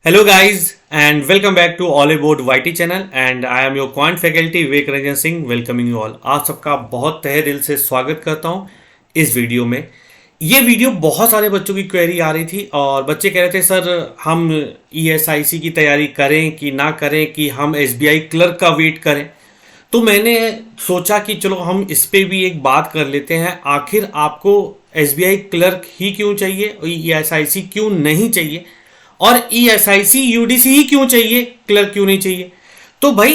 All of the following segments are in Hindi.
Hello guys and welcome back to All About YT channel and I am your quant faculty Vivek Ranjan Singh welcoming you all. आप सबका बहुत तहे दिल से स्वागत करता हूं इस वीडियो में। ये वीडियो बहुत सारे बच्चों की क्वेरी आ रही थी और बच्चे कह रहे थे सर हम ESIC की तैयारी करें कि ना करें कि हम SBI क्लर्क का वेट करें। तो मैंने सोचा कि चलो हम इस पे भी एक बात कर लेते हैं। आखिर आपको SBI क्लर्क ही क्यों चाहिए और ESIC क्यों नहीं चाहिए और ESIC UDC ही क्यों चाहिए, क्लर्क क्यों नहीं चाहिए। तो भाई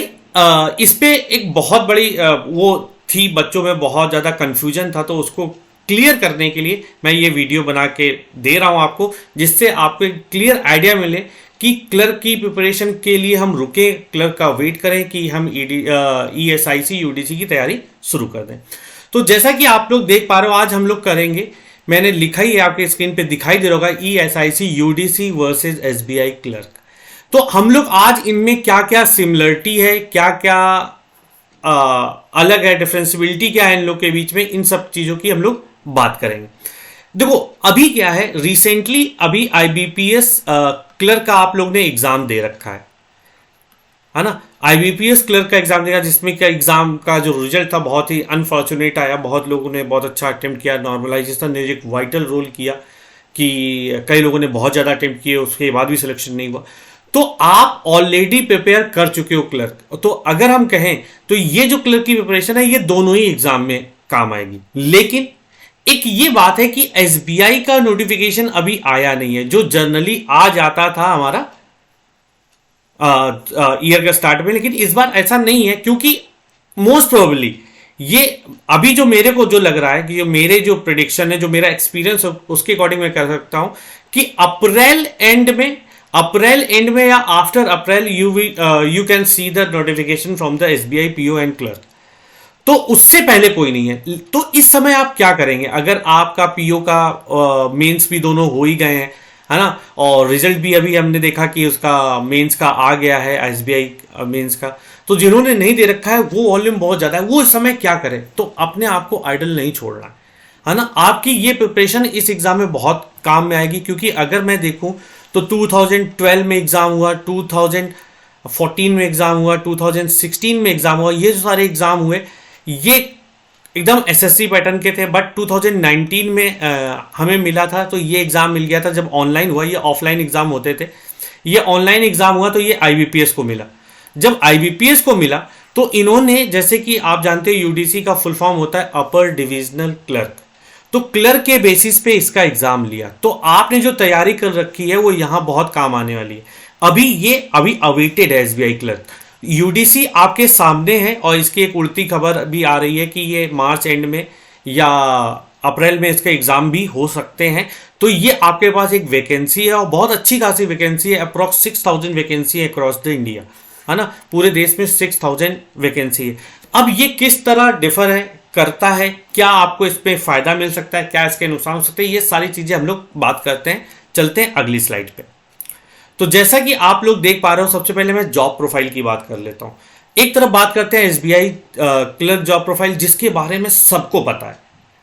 इस पे एक बहुत बड़ी वो थी, बच्चों में बहुत ज़्यादा कन्फ्यूजन था, तो उसको क्लियर करने के लिए मैं ये वीडियो बना के दे रहा हूँ आपको, जिससे आपको एक क्लियर आइडिया मिले कि क्लर्क की प्रिपरेशन के लिए हम रुके, क्लर्क का वेट करें कि हम ESIC UDC की तैयारी शुरू कर दें। तो जैसा कि आप लोग देख पा रहे हो आज हम लोग करेंगे, मैंने लिखा ही है आपके स्क्रीन पे दिखाई दे रहा होगा, ESIC UDC versus SBI clerk. तो हम लोग आज इनमें क्या क्या सिमिलरिटी है, क्या क्या अलग है, डिफरेंशियबिलिटी क्या है इन लोग के बीच में, इन सब चीजों की हम लोग बात करेंगे। देखो अभी क्या है, रिसेंटली अभी IBPS क्लर्क का आप लोग ने एग्जाम दे रखा है ना। IBPS क्लर्क का एग्जाम देगा, जिसमें क्या एग्जाम का जो रिजल्ट था बहुत ही अनफॉर्चुनेट आया। बहुत लोगों ने बहुत अच्छा अटेम्प्ट किया, नॉर्मलाइजेशन ने एक वाइटल रोल किया कि कई लोगों ने बहुत ज़्यादा अटेम्प्ट किए, उसके बाद भी सिलेक्शन नहीं हुआ। तो आप ऑलरेडी प्रिपेयर कर चुके हो क्लर्क। तो अगर हम कहें तो ये जो क्लर्क की प्रिपरेशन है ये दोनों ही एग्जाम में काम आएगी। लेकिन एक ये बात है कि SBI का नोटिफिकेशन अभी आया नहीं है, जो जनरली आ जाता था हमारा ईयर के स्टार्ट में। लेकिन इस बार ऐसा नहीं है, क्योंकि मोस्ट प्रोबेबली ये अभी जो मेरे को जो लग रहा है कि मेरे जो प्रिडिक्शन है, जो मेरा एक्सपीरियंस है, उसके अकॉर्डिंग मैं कह सकता हूं कि अप्रैल एंड में या after April you can see the notification from the SBI PO and clerk. तो उससे पहले कोई नहीं है। तो इस समय आप क्या करेंगे, अगर आपका PO का मेंस भी दोनों हो ही गए हैं, है ना, और रिजल्ट भी अभी हमने देखा कि उसका मेंस का आ गया है, SBI मेंस का। तो जिन्होंने नहीं दे रखा है वो वॉल्यूम बहुत ज़्यादा है, वो इस समय क्या करें। तो अपने आप को आइडल नहीं छोड़ना है ना। आपकी ये प्रिपरेशन इस एग्जाम में बहुत काम में आएगी, क्योंकि अगर मैं देखूं तो 2012 में एग्जाम हुआ, 2014 में एग्जाम हुआ, 2016 में एग्जाम हुआ, ये जो सारे एग्जाम हुए ये एकदम SSC पैटर्न के थे। बट 2019 में हमें मिला था, तो ये एग्जाम मिल गया था जब ऑनलाइन हुआ। ये ऑफलाइन एग्जाम होते थे, ये ऑनलाइन एग्जाम हुआ, तो ये IBPS को मिला। जब IBPS को मिला तो इन्होंने, जैसे कि आप जानते हो UDC का फुल फॉर्म होता है अपर डिविजनल क्लर्क, तो क्लर्क के बेसिस पे इसका एग्जाम लिया। तो आपने जो तैयारी कर रखी है वो यहाँ बहुत काम आने वाली है। अभी अवेटेड है SBI क्लर्क। UDC आपके सामने है और इसकी एक उल्टी खबर भी आ रही है कि ये मार्च एंड में या अप्रैल में इसके एग्जाम भी हो सकते हैं। तो ये आपके पास एक वैकेंसी है और बहुत अच्छी खासी वैकेंसी है। अप्रॉक्स 6000 वैकेंसी है अक्रॉस द इंडिया, है ना। पूरे देश में 6000 वैकेंसी है। अब ये किस तरह डिफर है करता है, क्या आपको इस पर फायदा मिल सकता है, क्या इसके नुकसान हो सकते हैं, ये सारी चीजें हम लोग बात करते हैं। चलते हैं अगली स्लाइड पे। तो जैसा कि आप लोग देख पा रहे हो, सबसे पहले मैं जॉब प्रोफाइल की बात कर लेता हूं। एक तरफ बात करते हैं SBI क्लर्क जॉब प्रोफाइल, जिसके बारे में सबको पता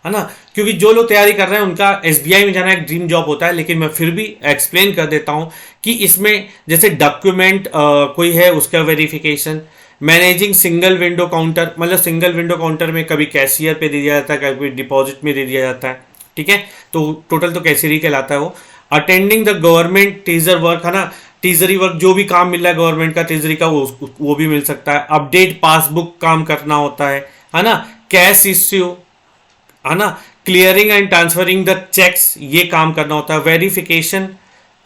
है ना, क्योंकि जो लोग तैयारी कर रहे हैं उनका SBI में जाना एक ड्रीम जॉब होता है। लेकिन मैं फिर भी एक्सप्लेन कर देता हूं कि इसमें जैसे डॉक्यूमेंट कोई है उसका verification, managing single window counter, मतलब सिंगल विंडो काउंटर में कभी कैशियर पे दे दिया जाता है, कभी डिपॉजिट में दे दिया जाता है, ठीक है। तो टोटल तो कैशियर ही कहलाता है वो। Attending the government teaser work, है ना, टीजरी वर्क, जो भी काम मिल रहा है गवर्नमेंट का टीजरी का वो भी मिल सकता है। अपडेट पासबुक काम करना होता है ना। कैश इश्यू, है ना, clearing and transferring the cheques, ये काम करना होता है। वेरिफिकेशन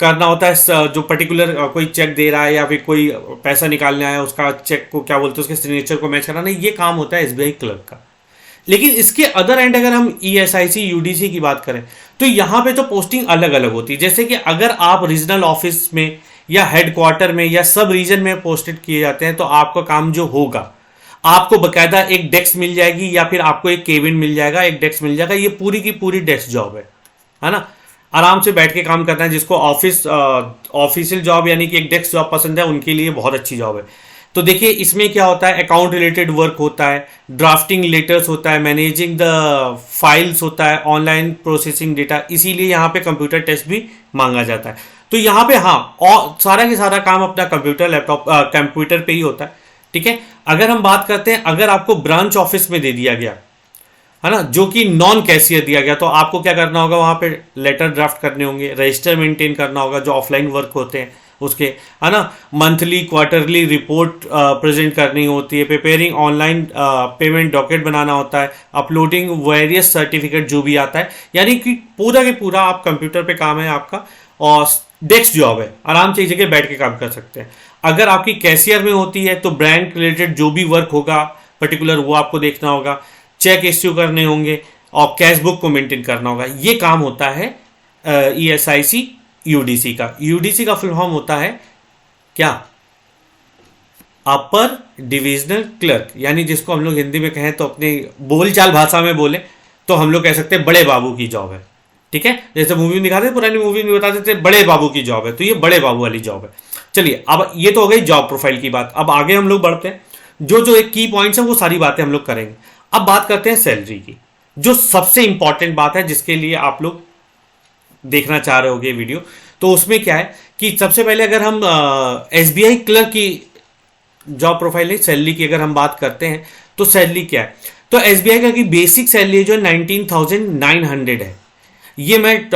करना होता है, जो पर्टिकुलर कोई चेक दे रहा है या फिर कोई पैसा निकालने आया उसका चेक को क्या बोलते हैं, उसके सिग्नेचर को मैच कराना, ये काम होता है SBI क्लर्क का। लेकिन इसके अदर एंड अगर हम ESIC UDC की बात करें तो यहाँ पे तो पोस्टिंग अलग अलग होती है। जैसे कि अगर आप रीजनल ऑफिस में या हेडक्वार्टर में या सब रीजन में पोस्टेड किए जाते हैं, तो आपका काम जो होगा, आपको बकायदा एक डेस्क मिल जाएगी या फिर आपको एक केबिन मिल जाएगा, एक डेस्क मिल जाएगा। ये पूरी की पूरी डेस्क जॉब है ना। आराम से बैठ के काम करना है। जिसको ऑफिशियल जॉब यानी कि एक डेस्क जॉब पसंद है, उनके लिए बहुत अच्छी जॉब है। तो देखिए इसमें क्या होता है, अकाउंट रिलेटेड वर्क होता है, ड्राफ्टिंग लेटर्स होता है, मैनेजिंग द फाइल्स होता है, ऑनलाइन प्रोसेसिंग डेटा, इसीलिए यहाँ पे कंप्यूटर टेस्ट भी मांगा जाता है। तो यहाँ पे हाँ, और सारा के सारा काम अपना कंप्यूटर लैपटॉप कंप्यूटर पे ही होता है, ठीक है। अगर हम बात करते हैं, अगर आपको ब्रांच ऑफिस में दे दिया गया है ना, जो कि नॉन कैशियर दिया गया, तो आपको क्या करना होगा, वहां पे लेटर ड्राफ्ट करने होंगे, रजिस्टर मेंटेन करना होगा, जो ऑफलाइन वर्क होते हैं उसके, है ना, मंथली क्वार्टरली रिपोर्ट प्रेजेंट करनी होती है, प्रिपेयरिंग ऑनलाइन पेमेंट डॉक्यूमेंट बनाना होता है, अपलोडिंग वेरियस सर्टिफिकेट जो भी आता है, यानी कि पूरा के पूरा आप कंप्यूटर पे काम है आपका, और डेस्क जॉब है, आराम से एक जगह बैठ के काम कर सकते हैं। अगर आपकी कैशियर में होती है तो ब्रांड रिलेटेड जो भी वर्क होगा पर्टिकुलर वो आपको देखना होगा, चेक इश्यू करने होंगे और कैश बुक को मेंटेन करना होगा। ये काम होता है ESIC UDC का। UDC का फुल फॉर्म होता है क्या, अपर डिविजनल क्लर्क, यानी जिसको हम लोग हिंदी में कहें तो अपनी बोलचाल भाषा में बोले तो हम लोग कह सकते हैं बड़े बाबू की जॉब है, ठीक है। जैसे मूवी में दिखाते, पुरानी मूवी में बता देते बड़े बाबू की जॉब है, तो ये बड़े बाबू वाली जॉब है। चलिए, अब ये तो हो गई जॉब प्रोफाइल की बात। अब आगे हम लोग बढ़ते हैं, जो जो एक की पॉइंट्स है वो सारी बातें हम लोग करेंगे। अब बात करते हैं सैलरी की, जो सबसे इंपॉर्टेंट बात है, जिसके लिए आप लोग देखना चाह रहे होगे वीडियो। तो उसमें क्या है कि सबसे पहले अगर हम SBI क्लर्क की जॉब प्रोफाइल है, सैलरी की अगर हम बात करते हैं तो सैलरी क्या है, तो SBI का की बेसिक सैलरी जो है 19,900 है। ये मैं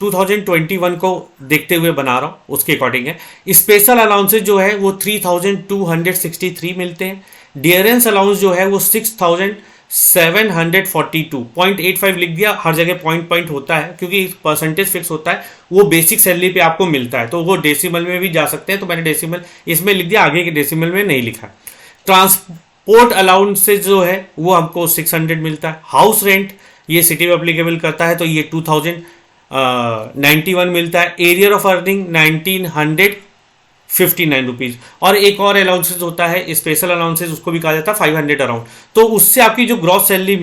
2021 को देखते हुए बना रहा हूँ, उसके अकॉर्डिंग है। स्पेशल अलाउंसेज जो है वो 3,263 मिलते हैं। डियरेंस अलाउंस जो है वो 6,742.85 लिख दिया, हर जगह पॉइंट होता है क्योंकि परसेंटेज फिक्स होता है, वो बेसिक सैलरी पे आपको मिलता है, तो वो डेसिमल में भी जा सकते हैं, तो मैंने डेसिमल इसमें लिख दिया, आगे के डेसिमल में नहीं लिखा। ट्रांसपोर्ट अलाउंसेज जो है वो हमको 600 मिलता है। हाउस रेंट ये सिटी में अप्लीकेबल करता है, तो ये 2,091 मिलता है। Arrear of earning 1,959 rupees. और एक और अलाउंसेज होता है, स्पेशल अलाउंसेज, उसको भी कहा जाता है 500 अराउंड। तो उससे आपकी जो ग्रॉस सैलरी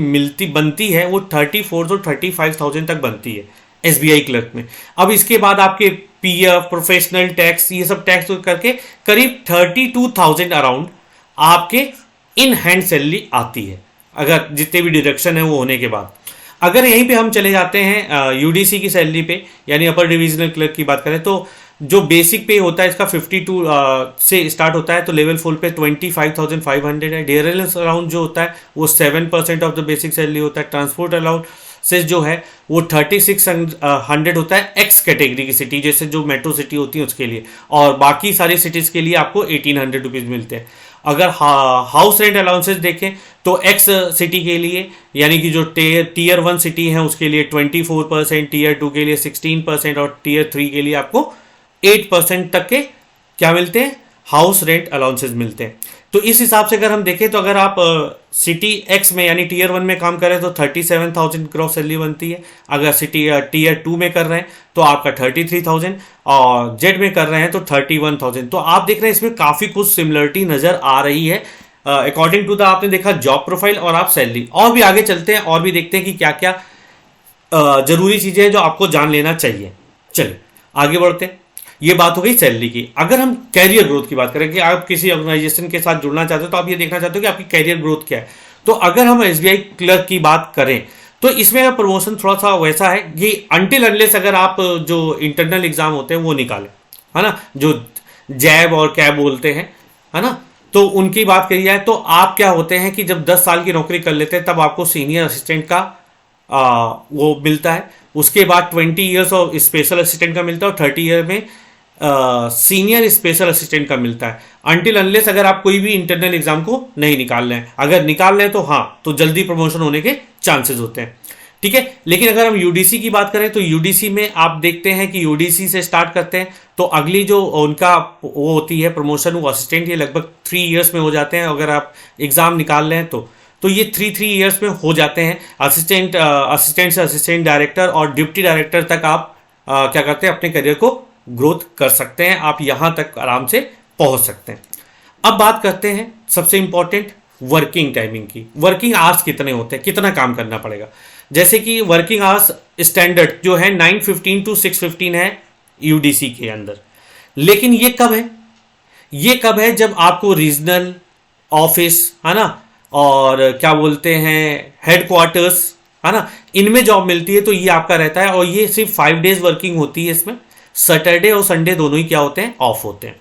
बनती है वो 34 से 35,000 तक बनती है SBI क्लर्क में। अब इसके बाद आपके PF, प्रोफेशनल टैक्स, ये सब टैक्स करके करीब 32,000 अराउंड आपके इन हैंड सैलरी आती है, अगर जितने भी डिडक्शन है वो होने के बाद। अगर यहीं पे हम चले जाते हैं UDC की सैलरी पे, यानी अपर डिविजनल क्लर्क की बात करें, तो जो बेसिक पे होता है इसका 52 से स्टार्ट होता है, तो लेवल 4 पे 25,500 है। डियरेंस अलाउंस जो होता है वो 7% ऑफ द बेसिक सैलरी होता है। ट्रांसपोर्ट अलाउंसेज जो है वो 3600 होता है एक्स कैटेगरी की सिटी, जैसे जो मेट्रो सिटी होती है उसके लिए, और बाकी सारी सिटीज के लिए आपको 1,800 रुपीज मिलते हैं। अगर हाउस रेंट अलाउंसेज देखें तो एक्स सिटी के लिए, यानी कि जो टीयर 1 सिटी है उसके लिए 24%, टीयर 2 के लिए 16% और टीयर 3 के लिए आपको 8% तक के क्या मिलते हैं, हाउस रेंट अलाउंसेज मिलते हैं। तो इस हिसाब से अगर हम देखें तो अगर आप सिटी एक्स में यानी टीयर 1 में काम कर रहे हैं तो 37,000 ग्रॉस सैलरी बनती है। अगर सिटी टीयर 2 में कर रहे हैं तो आपका 33,000, और जेड में कर रहे हैं तो 31,000। तो आप देख रहे हैं इसमें काफ़ी कुछ सिमिलरिटी नज़र आ रही है अकॉर्डिंग टू द, आपने देखा जॉब प्रोफाइल और आप सैलरी। और भी आगे चलते हैं और भी देखते हैं कि क्या क्या जरूरी चीज़ें हैं जो आपको जान लेना चाहिए। चलिए आगे बढ़ते हैं। ये बात हो गई सैलरी की। अगर हम कैरियर ग्रोथ की बात करें कि आप किसी ऑर्गेनाइजेशन के साथ जुड़ना चाहते हो तो आप ये देखना चाहते हो कि आपकी कैरियर ग्रोथ क्या है, तो अगर हम SBI क्लर्क की बात करें तो इसमें प्रमोशन थोड़ा सा वैसा है कि अनटिल अनलेस अगर आप जो इंटरनल एग्जाम होते हैं वो निकालें, है ना, जो जैब और कैब बोलते हैं, है ना, तो उनकी बात करी जाए तो आप क्या होते हैं कि जब 10 साल की नौकरी कर लेते हैं तब आपको सीनियर असिस्टेंट का वो मिलता है। उसके बाद 20 ईयर्स ऑफ स्पेशल असिस्टेंट का मिलता है और 30 ईयर में सीनियर स्पेशल असिस्टेंट का मिलता है, अनटिल अनलेस अगर आप कोई भी इंटरनल एग्जाम को नहीं निकाल रहे हैं। अगर निकाल रहे हैं तो हाँ, तो जल्दी प्रमोशन होने के चांसेस होते हैं, ठीक है। लेकिन अगर हम UDC की बात करें तो UDC में आप देखते हैं कि UDC से स्टार्ट करते हैं तो अगली जो उनका वो होती है प्रमोशन, वो असिस्टेंट, ये लगभग 3 ईयर्स में हो जाते हैं। अगर आप एग्जाम निकाल रहे हैं तो ये 3 ईयर्स में हो जाते हैं। असिस्टेंट से असिस्टेंट डायरेक्टर और डिप्टी डायरेक्टर तक आप क्या करते हैं, अपने करियर को ग्रोथ कर सकते हैं, आप यहां तक आराम से पहुंच सकते हैं। अब बात करते हैं सबसे इंपॉर्टेंट वर्किंग टाइमिंग की। वर्किंग आवर्स कितने होते हैं, कितना काम करना पड़ेगा। जैसे कि वर्किंग आवर्स स्टैंडर्ड जो है 9:15 to 6:15 है UDC के अंदर, लेकिन ये कब है जब आपको रीजनल ऑफिस, है ना, और क्या बोलते हैं हेडक्वार्टर्स, है ना, इनमें जॉब मिलती है तो ये आपका रहता है, और ये सिर्फ 5 डेज वर्किंग होती है इसमें। सैटरडे और संडे दोनों ही क्या होते हैं, ऑफ होते हैं।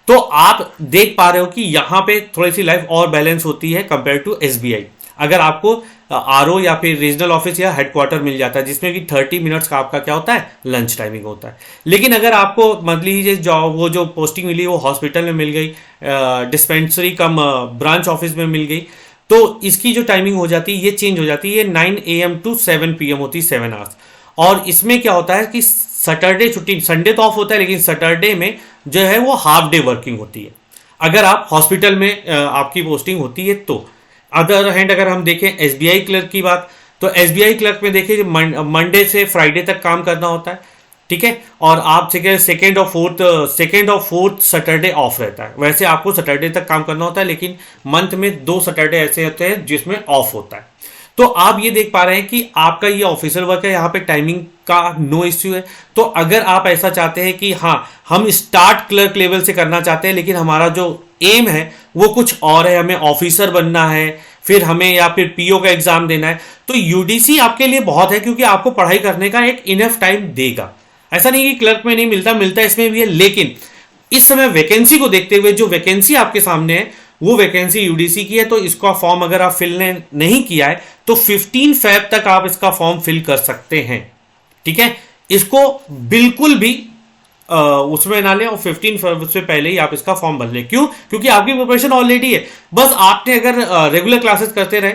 तो आप देख पा रहे हो कि यहां पे थोड़ी सी लाइफ और बैलेंस होती है कंपेयर टू एसबीआई। अगर आपको आरओ या फिर रीजनल ऑफिस या हेडक्वार्टर मिल जाता है जिसमें कि 30 मिनट्स का आपका क्या होता है, लंच टाइमिंग होता है। लेकिन अगर आपको मान लीजिए वो जो पोस्टिंग मिली वो हॉस्पिटल में मिल गई, डिस्पेंसरी कम ब्रांच ऑफिस में मिल गई, तो इसकी जो टाइमिंग हो जाती है ये चेंज हो जाती है, 9 AM टू 7 PM होती है, 7 आवर्स। और इसमें क्या होता है कि सैटरडे छुट्टी, संडे तो ऑफ होता है लेकिन सैटरडे में जो है वो हाफ डे वर्किंग होती है अगर आप हॉस्पिटल में आपकी पोस्टिंग होती है तो। अदर हैंड अगर हम देखें एसबीआई क्लर्क की बात, तो एसबीआई क्लर्क में देखिए मंडे से फ्राइडे तक काम करना होता है, ठीक है। और आप सेकेंड और फोर्थ सैटरडे ऑफ रहता है। वैसे आपको सैटरडे तक काम करना होता है लेकिन मंथ में 2 सैटरडे ऐसे होते हैं जिसमें ऑफ होता है। तो आप ये देख पा रहे हैं कि आपका ये ऑफिशियल वर्क है, यहाँ पे टाइमिंग का नो इश्यू है। तो अगर आप ऐसा चाहते हैं कि हाँ हम स्टार्ट क्लर्क लेवल से करना चाहते हैं लेकिन हमारा जो एम है वो कुछ और है, हमें ऑफिसर बनना है, फिर हमें या फिर पीओ का एग्जाम देना है, तो यूडीसी आपके लिए बहुत है क्योंकि आपको पढ़ाई करने का एक इनफ टाइम देगा। ऐसा नहीं कि क्लर्क में नहीं मिलता, मिलता इसमें भी है। लेकिन इस समय वैकेंसी को देखते हुए जो वैकेंसी आपके सामने है वो वैकेंसी यूडीसी की है, तो इसका फॉर्म अगर आप फिल नहीं किया है तो 15 फेब तक आप इसका फॉर्म फिल कर सकते हैं, ठीक है। इसको बिल्कुल भी उसमें ना लें और 15 फेब से पहले ही आप इसका फॉर्म भर लें। क्यों? क्योंकि आपकी प्रिपरेशन ऑलरेडी है। बस आपने अगर रेगुलर क्लासेस करते रहे,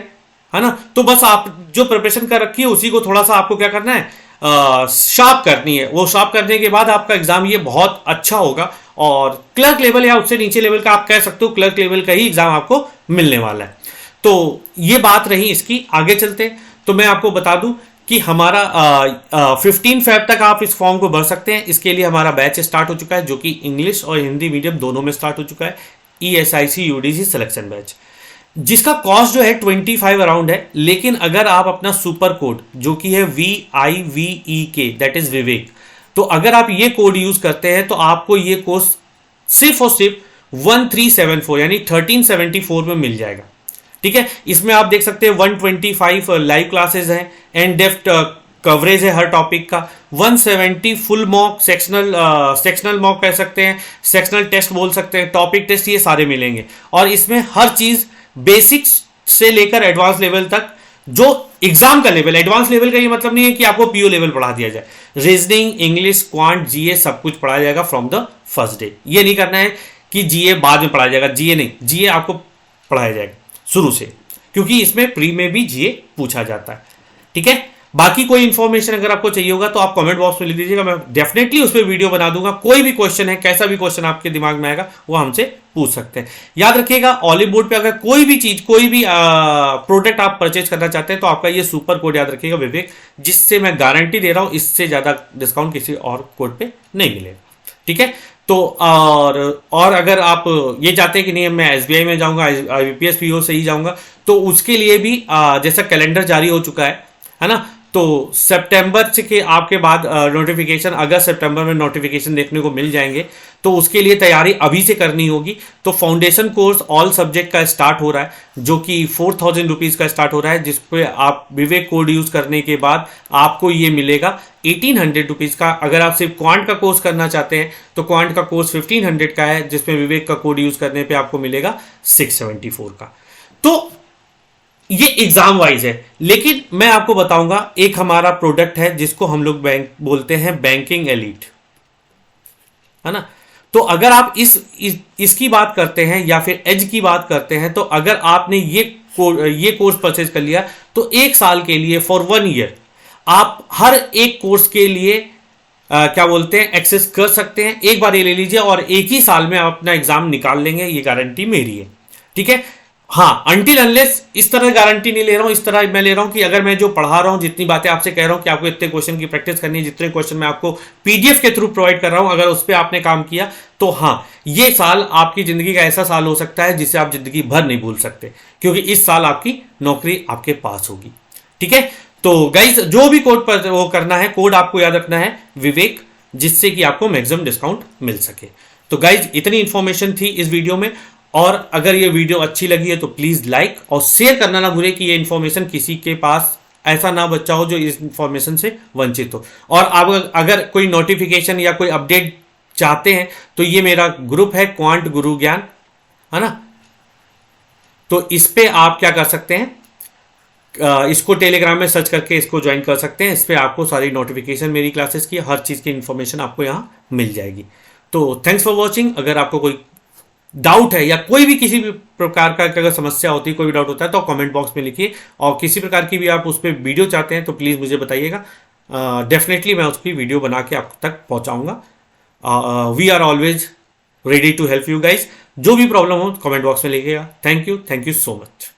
है ना, तो बस आप जो प्रिपरेशन कर रखी है उसी को थोड़ा सा आपको क्या करना है, शार्प करनी है। वो शार्प करने के बाद आपका एग्जाम ये बहुत अच्छा होगा और क्लर्क लेवल या उससे नीचे लेवल का आप कह सकते हो क्लर्क लेवल का ही एग्जाम आपको मिलने वाला है। तो ये बात रही इसकी। आगे चलते तो मैं आपको बता दूं कि हमारा 15 फेब तक आप इस फॉर्म को भर सकते हैं। इसके लिए हमारा बैच स्टार्ट हो चुका है जो कि इंग्लिश और हिंदी मीडियम दोनों में स्टार्ट हो चुका है, ESIC यूडीसी सिलेक्शन बैच, जिसका कॉस्ट जो है 25 अराउंड है। लेकिन अगर आप अपना सुपर कोड जो कि है VIVEK दैट इज विवेक, तो अगर आप ये कोड यूज करते हैं तो आपको ये कोर्स सिर्फ और सिर्फ 1374 यानी 1374 में मिल जाएगा, ठीक है। इसमें आप देख सकते हैं 125 लाइव क्लासेस हैं, एंड डेप्थ कवरेज है हर टॉपिक का, 170 फुल मॉक, सेक्शनल मॉक कह सकते हैं, सेक्शनल टेस्ट बोल सकते हैं, टॉपिक टेस्ट, ये सारे मिलेंगे। और इसमें हर चीज बेसिक्स से लेकर एडवांस लेवल तक, जो एग्जाम का लेवल, एडवांस लेवल का ये मतलब नहीं है कि आपको पीओ लेवल पढ़ा दिया जाए, रीजनिंग, इंग्लिश, क्वांट, जीए सब कुछ पढ़ाया जाएगा फ्रॉम द फर्स्ट डे। ये नहीं करना है कि जीए बाद में पढ़ाया जाएगा, जीए नहीं, जीए आपको पढ़ाया जाएगा शुरू से, क्योंकि इसमें प्री में भी जीए पूछा जाता है, ठीक है। बाकी कोई इंफॉर्मेशन अगर आपको चाहिए होगा तो आप कमेंट बॉक्स में लिख दीजिएगा, मैं डेफिनेटली उस पर वीडियो बना दूंगा। कोई भी क्वेश्चन है, कैसा भी क्वेश्चन आपके दिमाग में आएगा वो हमसे पूछ सकते हैं। याद रखिएगा ऑलिव बोर्ड पे अगर कोई भी चीज, कोई भी प्रोडक्ट आप परचेज करना चाहते हैं तो आपका ये सुपर कोड याद रखिएगा विवेक, जिससे मैं गारंटी दे रहा हूं इससे ज्यादा डिस्काउंट किसी और कोड पे नहीं मिलेगा, ठीक है। तो और अगर आप ये चाहते हैं कि नहीं मैं एसबीआई में जाऊंगा, आईबीपीएस पीओ से ही जाऊंगा, तो उसके लिए भी जैसा कैलेंडर जारी हो चुका है ना, तो सितंबर से के आपके बाद नोटिफिकेशन, अगस्त सितंबर में नोटिफिकेशन देखने को मिल जाएंगे। तो उसके लिए तैयारी अभी से करनी होगी। तो फाउंडेशन कोर्स ऑल सब्जेक्ट का स्टार्ट हो रहा है जो कि 4000 रुपीज़ का स्टार्ट हो रहा है, जिस पे आप विवेक कोड यूज करने के बाद आपको ये मिलेगा 1800 रुपीज़ का। अगर आप सिर्फ क्वांट का कोर्स करना चाहते हैं तो क्वांट का कोर्स 1500 का है, जिसमें विवेक का कोड यूज करने पर आपको मिलेगा 674 का। तो ये एग्जाम वाइज है, लेकिन मैं आपको बताऊंगा एक हमारा प्रोडक्ट है जिसको हम लोग बैंक बोलते हैं बैंकिंग एलीट, है ना। तो अगर आप इसकी बात करते हैं या फिर एज की बात करते हैं, तो अगर आपने ये कोर्स परचेज कर लिया तो 1 साल के लिए फॉर 1 ईयर आप हर एक कोर्स के लिए क्या बोलते हैं एक्सेस कर सकते हैं। एक बार ये ले लीजिए और एक ही साल में आप अपना एग्जाम निकाल लेंगे, ये गारंटी मेरी है, ठीक है। हाँ, अनटिल अनलेस इस तरह गारंटी नहीं ले रहा हूं, इस तरह मैं ले रहा हूं कि अगर मैं जो पढ़ा रहा हूं, जितनी बातें आपसे कह रहा हूं कि आपको इतने क्वेश्चन की प्रैक्टिस करनी है, जितने क्वेश्चन मैं आपको पीडीएफ के थ्रू प्रोवाइड कर रहा हूं, अगर उस पर आपने काम किया तो हाँ, ये साल आपकी जिंदगी का ऐसा साल हो सकता है जिसे आप जिंदगी भर नहीं भूल सकते, क्योंकि इस साल आपकी नौकरी आपके पास होगी, ठीक है। तो गाइज जो भी कोड पर वो करना है, कोड आपको याद रखना है विवेक, जिससे कि आपको मैक्सिमम डिस्काउंट मिल सके। तो गाइज इतनी इंफॉर्मेशन थी इस वीडियो में, और अगर ये वीडियो अच्छी लगी है तो प्लीज लाइक और शेयर करना ना भूलें कि ये इंफॉर्मेशन किसी के पास ऐसा ना बच्चा हो जो इस इंफॉर्मेशन से वंचित हो। और आप अगर कोई नोटिफिकेशन या कोई अपडेट चाहते हैं तो ये मेरा ग्रुप है क्वांट गुरु ज्ञान, है ना। तो इस पे आप क्या कर सकते हैं, इसको टेलीग्राम में सर्च करके इसको ज्वाइन कर सकते हैं। इस पे आपको सारी नोटिफिकेशन मेरी क्लासेस की, हर चीज़ की इंफॉर्मेशन आपको यहाँ मिल जाएगी। तो थैंक्स फॉर वॉचिंग। अगर आपको कोई डाउट है या कोई भी किसी भी प्रकार का अगर समस्या होती है, कोई भी डाउट होता है तो कमेंट बॉक्स में लिखिए, और किसी प्रकार की भी आप उस पर वीडियो चाहते हैं तो प्लीज़ मुझे बताइएगा। डेफिनेटली मैं उसकी वीडियो बना के आप तक पहुंचाऊंगा। We are always ready to help you guys. जो भी प्रॉब्लम हो कमेंट बॉक्स में लिखिएगा। Thank you so much.